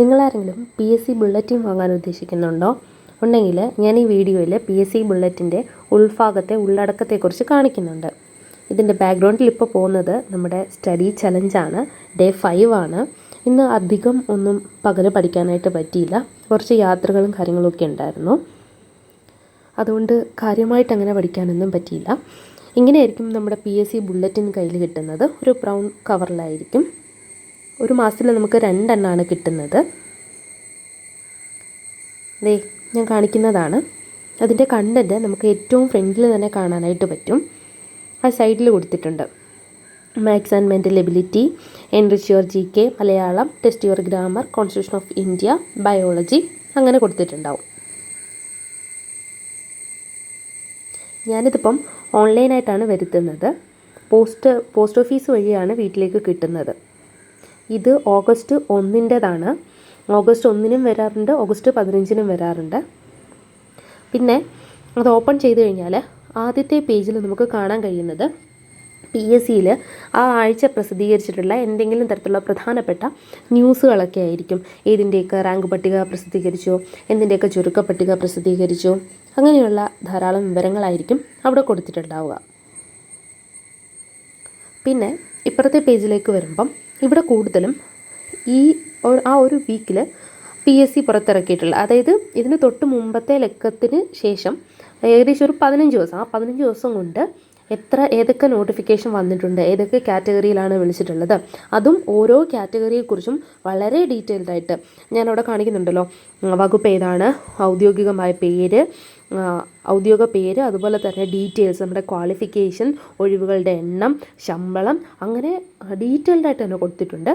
നിങ്ങളാരെങ്കിലും PSC bulletin വാങ്ങാൻ ഉദ്ദേശിക്കുന്നുണ്ടോ? ഉണ്ടെങ്കിൽ ഞാൻ ഈ വീഡിയോയിൽ PSC ബുള്ളറ്റിൻ്റെ ഉള്ളടക്കത്തെക്കുറിച്ച് കാണിക്കുന്നുണ്ട്. ഇതിൻ്റെ ബാക്ക്ഗ്രൗണ്ടിൽ ഇപ്പോൾ പോകുന്നത് നമ്മുടെ സ്റ്റഡി ചലഞ്ചാണ്. ഡേ 5 ആണ്. ഇന്ന് അധികം ഒന്നും പകല് പഠിക്കാനായിട്ട് പറ്റിയില്ല. കുറച്ച് യാത്രകളും കാര്യങ്ങളൊക്കെ ഉണ്ടായിരുന്നു. അതുകൊണ്ട് കാര്യമായിട്ട് അങ്ങനെ പഠിക്കാനൊന്നും പറ്റിയില്ല. ഇങ്ങനെയായിരിക്കും നമ്മുടെ PSC ബുള്ളറ്റിൻ കയ്യിൽ കിട്ടുന്നത്. ഒരു ബ്രൗൺ കവറിലായിരിക്കും. ഒരു മാസത്തിൽ നമുക്ക് 2 എണ്ണമാണ് കിട്ടുന്നത്. ഞാൻ കാണിക്കുന്നതാണ്. അതിൻ്റെ കണ്ടൻറ്റ് നമുക്ക് ഏറ്റവും ഫ്രണ്ടിൽ തന്നെ കാണാനായിട്ട് പറ്റും. ആ സൈഡിൽ കൊടുത്തിട്ടുണ്ട്. Maths and mental ability, enrich your GK, Malayalam, test your grammar, constitution of India, biology, അങ്ങനെ കൊടുത്തിട്ടുണ്ടാവും. ഞാനിതിപ്പം ഓൺലൈനായിട്ടാണ് വരുത്തുന്നത്. പോസ്റ്റ് ഓഫീസ് വഴിയാണ് വീട്ടിലേക്ക് കിട്ടുന്നത്. ഇത് ഓഗസ്റ്റ് 1-ൻ്റെതാണ്. ഓഗസ്റ്റ് 1-നും വരാറുണ്ട്, ഓഗസ്റ്റ് 15-നും വരാറുണ്ട്. പിന്നെ അത് ഓപ്പൺ ചെയ്ത് കഴിഞ്ഞാൽ ആദ്യത്തെ പേജിൽ നമുക്ക് കാണാൻ കഴിയുന്നത് PSCയിൽ ആ ആഴ്ച പ്രസിദ്ധീകരിച്ചിട്ടുള്ള എന്തെങ്കിലും തരത്തിലുള്ള പ്രധാനപ്പെട്ട ന്യൂസുകളൊക്കെ ആയിരിക്കും. ഏതിൻ്റെയൊക്കെ റാങ്ക് പട്ടിക പ്രസിദ്ധീകരിച്ചോ, എന്തിൻ്റെയൊക്കെ ചുരുക്കപ്പട്ടിക പ്രസിദ്ധീകരിച്ചോ, അങ്ങനെയുള്ള ധാരാളം വിവരങ്ങളായിരിക്കും അവിടെ കൊടുത്തിട്ടുണ്ടാവുക. പിന്നെ ഇപ്പുറത്തെ പേജിലേക്ക് വരുമ്പം ഇവിടെ കൂടുതലും ആ ഒരു വീക്കിൽ PSC പുറത്തിറക്കിയിട്ടുള്ള, അതായത് ഇതിന് തൊട്ട് മുമ്പത്തെ ലക്കത്തിന് ശേഷം ഏകദേശം ഒരു 15 ദിവസം, ആ 15 ദിവസം കൊണ്ട് ഏതൊക്കെ നോട്ടിഫിക്കേഷൻ വന്നിട്ടുണ്ട്, ഏതൊക്കെ കാറ്റഗറിയിലാണ് വിളിച്ചിട്ടുള്ളത്, അതും ഓരോ കാറ്റഗറിയെക്കുറിച്ചും വളരെ ഡീറ്റെയിൽഡായിട്ട് ഞാനവിടെ കാണിക്കുന്നുണ്ടല്ലോ. വകുപ്പ് ഏതാണ്, ഔദ്യോഗിക പേര്, അതുപോലെ തന്നെ ഡീറ്റെയിൽസ്, നമ്മുടെ ക്വാളിഫിക്കേഷൻ, ഒഴിവുകളുടെ എണ്ണം, ശമ്പളം, അങ്ങനെ ഡീറ്റെയിൽഡായിട്ട് തന്നെ കൊടുത്തിട്ടുണ്ട്.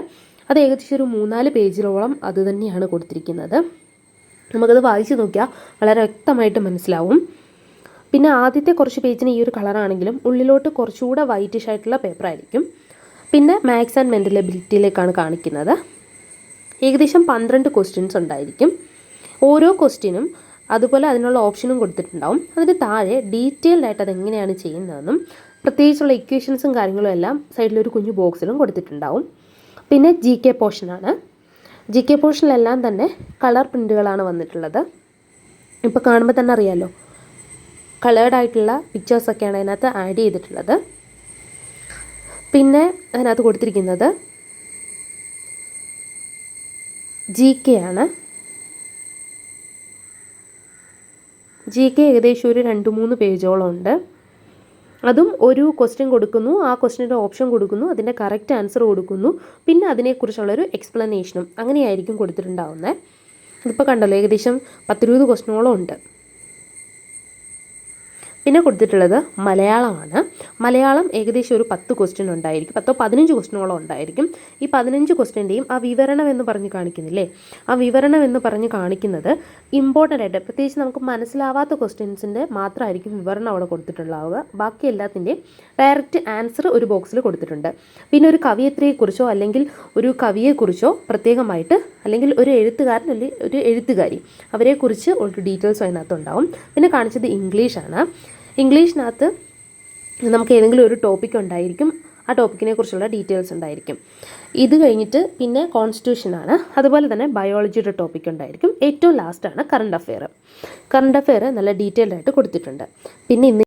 അത് ഏകദേശം ഒരു 3-4 പേജിലോളം അത് തന്നെയാണ് കൊടുത്തിരിക്കുന്നത്. നമുക്കത് വായിച്ച് നോക്കിയാൽ വളരെ വ്യക്തമായിട്ട് മനസ്സിലാവും. പിന്നെ ആദ്യത്തെ കുറച്ച് പേജിന് ഈ ഒരു കളറാണെങ്കിലും ഉള്ളിലോട്ട് കുറച്ചുകൂടെ വൈറ്റിഷ് ആയിട്ടുള്ള പേപ്പറായിരിക്കും. പിന്നെ മാത്സ് ആൻഡ് മെൻ്റൽ എബിലിറ്റിയിലേക്കാണ് കാണിക്കുന്നത്. ഏകദേശം 12 ക്വസ്റ്റ്യൻസ് ഉണ്ടായിരിക്കും. ഓരോ ക്വസ്റ്റ്യനും അതുപോലെ അതിനുള്ള ഓപ്ഷനും കൊടുത്തിട്ടുണ്ടാവും. അതിന് താഴെ ഡീറ്റെയിൽഡായിട്ട് അതെങ്ങനെയാണ് ചെയ്യുന്നതെന്നും പ്രത്യേകിച്ചുള്ള ഇക്വേഷൻസും കാര്യങ്ങളും എല്ലാം സൈഡിലൊരു കുഞ്ഞു ബോക്സിലും കൊടുത്തിട്ടുണ്ടാവും. പിന്നെ GK പോർഷനാണ്. GK പോർഷനിലെല്ലാം തന്നെ കളർ പ്രിൻ്റുകളാണ് വന്നിട്ടുള്ളത്. ഇപ്പോൾ കാണുമ്പോൾ തന്നെ അറിയാമല്ലോ, കളേർഡായിട്ടുള്ള പിക്ചേഴ്സൊക്കെയാണ് അതിനകത്ത് ആഡ് ചെയ്തിട്ടുള്ളത്. പിന്നെ അതിനകത്ത് കൊടുത്തിരിക്കുന്നത് GK ആണ്. GK ഏകദേശം ഒരു 2-3 പേജോളം ഉണ്ട്. അതും ഒരു ക്വസ്റ്റ്യൻ കൊടുക്കുന്നു, ആ ക്വസ്റ്റ്യൻ്റെ ഓപ്ഷൻ കൊടുക്കുന്നു, അതിൻ്റെ കറക്റ്റ് ആൻസർ കൊടുക്കുന്നു, പിന്നെ അതിനെക്കുറിച്ചുള്ളൊരു എക്സ്പ്ലനേഷനും അങ്ങനെയായിരിക്കും കൊടുത്തിട്ടുണ്ടാവുന്നത്. ഇതിപ്പോൾ കണ്ടല്ലോ, ഏകദേശം 10-20 ക്വസ്റ്റ്യനോളം ഉണ്ട്. പിന്നെ കൊടുത്തിട്ടുള്ളത് മലയാളമാണ്. മലയാളം ഏകദേശം ഒരു 10 ക്വസ്റ്റ്യൻ ഉണ്ടായിരിക്കും, 10-15 ക്വസ്റ്റ്യനോളം ഉണ്ടായിരിക്കും. ഈ 15 ക്വസ്റ്റ്യൻ്റെയും ആ വിവരണം എന്ന് പറഞ്ഞ് കാണിക്കുന്നില്ലേ, ആ വിവരണം എന്ന് പറഞ്ഞ് കാണിക്കുന്നത് ഇമ്പോർട്ടൻ്റ് ആയിട്ട്, പ്രത്യേകിച്ച് നമുക്ക് മനസ്സിലാവാത്ത ക്വസ്റ്റ്യൻസിൻ്റെ മാത്രമായിരിക്കും വിവരണം അവിടെ കൊടുത്തിട്ടുണ്ടാവുക. ബാക്കി എല്ലാത്തിൻ്റെയും ഡയറക്റ്റ് ആൻസർ ഒരു ബോക്സിൽ കൊടുത്തിട്ടുണ്ട്. പിന്നെ ഒരു കവിയത്രിയെക്കുറിച്ചോ അല്ലെങ്കിൽ ഒരു കവിയെക്കുറിച്ചോ പ്രത്യേകമായിട്ട്, അല്ലെങ്കിൽ ഒരു എഴുത്തുകാരൻ അല്ലെങ്കിൽ ഒരു എഴുത്തുകാരി, അവരെക്കുറിച്ച് ഒരു ഡീറ്റെയിൽസും അതിനകത്തുണ്ടാവും. പിന്നെ കാണിച്ചത് ഇംഗ്ലീഷാണ്. ഇംഗ്ലീഷിനകത്ത് നമുക്ക് ഏതെങ്കിലും ഒരു ടോപ്പിക് ഉണ്ടായിരിക്കും, ആ ടോപ്പിക്കിനെ കുറിച്ചുള്ള ഡീറ്റെയിൽസ് ഉണ്ടായിരിക്കും. ഇത് കഴിഞ്ഞിട്ട് പിന്നെ കോൺസ്റ്റിറ്റ്യൂഷനാണ്. അതുപോലെ തന്നെ ബയോളജിയുടെ ടോപ്പിക് ഉണ്ടായിരിക്കും. ഏറ്റവും ലാസ്റ്റാണ് കറണ്ട് അഫെയർ നല്ല ഡീറ്റെയിൽഡായിട്ട് കൊടുത്തിട്ടുണ്ട്. പിന്നെ